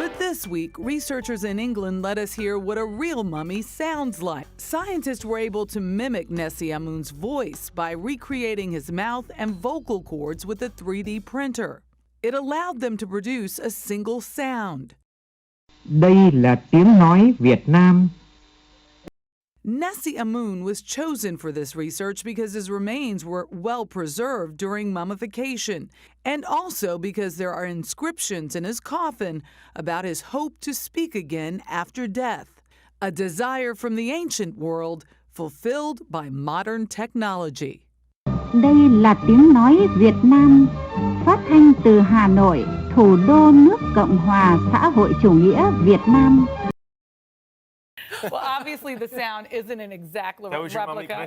But this week, researchers in England let us hear what a real mummy sounds like. Scientists were able to mimic Nessie Amun's voice by recreating his mouth and vocal cords with a 3D printer. It allowed them to produce a single sound. Đây là tiếng nói Việt Nam. Nessie Amun was chosen for this research because his remains were well preserved during mummification, and also because there are inscriptions in his coffin about his hope to speak again after death, a desire from the ancient world fulfilled by modern technology. Đây là tiếng nói Việt Nam, phát thanh từ Hà Nội, thủ đô nước Cộng hòa xã hội chủ nghĩa Việt Nam. Well, obviously the sound isn't an exact replica.